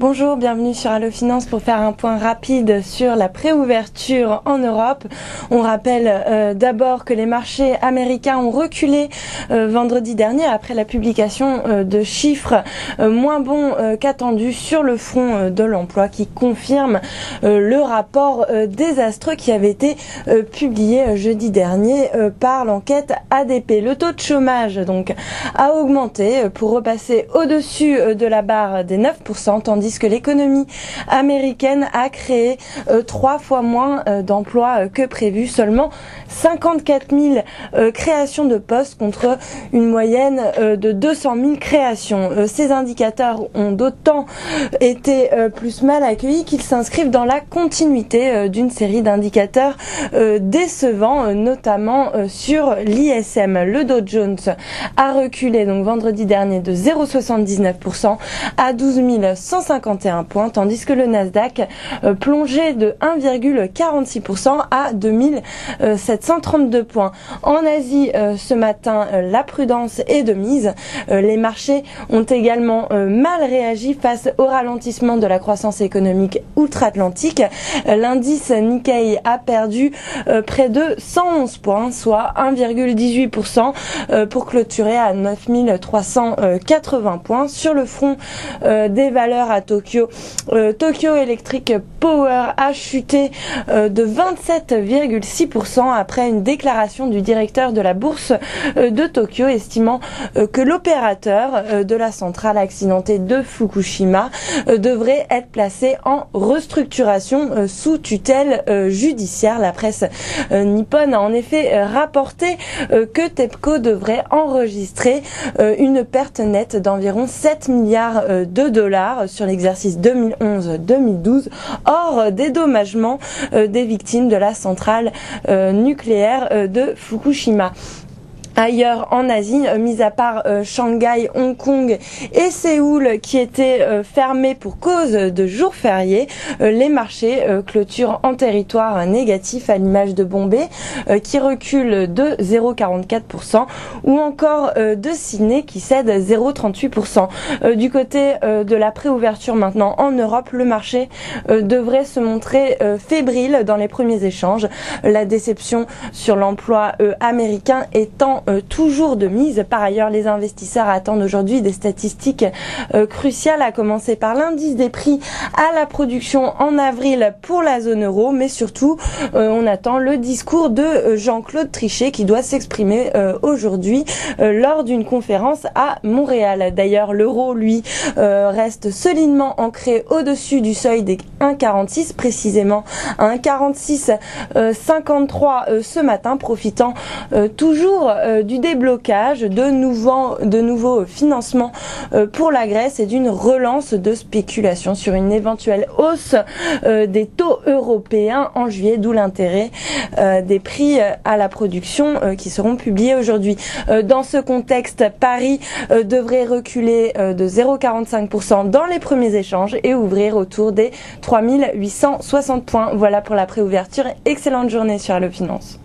Bonjour, bienvenue sur Allo Finance pour faire un point rapide sur la préouverture en Europe. On rappelle d'abord que les marchés américains ont reculé vendredi dernier après la publication de chiffres moins bons qu'attendus sur le front de l'emploi qui confirme le rapport désastreux qui avait été publié jeudi dernier par l'enquête ADP. Le taux de chômage donc a augmenté pour repasser au-dessus de la barre des 9%, tandis que l'économie américaine a créé 3 fois moins d'emplois que prévu, seulement 54 000 créations de postes contre une moyenne de 200 000 créations. Ces indicateurs ont d'autant été plus mal accueillis qu'ils s'inscrivent dans la continuité d'une série d'indicateurs décevants, notamment sur l'ISM. Le Dow Jones a reculé donc vendredi dernier de 0,79% à 12 151 points, tandis que le Nasdaq plongeait de 1,46% à 2732 points. En Asie, ce matin, la prudence est de mise. Les marchés ont également mal réagi face au ralentissement de la croissance économique outre-Atlantique. L'indice Nikkei a perdu près de 111 points, soit 1,18% pour clôturer à 9380 points. Sur le front des valeurs à Tokyo, Tokyo Electric Power a chuté de 27,6% après une déclaration du directeur de la bourse de Tokyo estimant que l'opérateur de la centrale accidentée de Fukushima devrait être placé en restructuration sous tutelle judiciaire. La presse nippone a en effet rapporté que TEPCO devrait enregistrer une perte nette d'environ 7 milliards de dollars sur l'exercice 2011-2012 hors dédommagement des victimes de la centrale nucléaire de Fukushima. Ailleurs en Asie, mis à part Shanghai, Hong Kong et Séoul qui étaient fermés pour cause de jours fériés, les marchés clôturent en territoire négatif à l'image de Bombay qui recule de 0,44% ou encore de Sydney qui cède 0,38%. Du côté de la préouverture maintenant en Europe, le marché devrait se montrer fébrile dans les premiers échanges. La déception sur l'emploi américain étant toujours de mise. Par ailleurs, les investisseurs attendent aujourd'hui des statistiques cruciales, à commencer par l'indice des prix à la production en avril pour la zone euro, mais surtout on attend le discours de Jean-Claude Trichet qui doit s'exprimer aujourd'hui lors d'une conférence à Montréal. D'ailleurs, l'euro, lui, reste solidement ancré au-dessus du seuil des 1,46, précisément à 1,4653 ce matin, profitant toujours du déblocage de nouveaux financements pour la Grèce et d'une relance de spéculation sur une éventuelle hausse des taux européens en juillet, d'où l'intérêt des prix à la production qui seront publiés aujourd'hui. Dans ce contexte, Paris devrait reculer de 0,45% dans les premiers échanges et ouvrir autour des 3860 points. Voilà pour la préouverture. Excellente journée sur Allo Finance.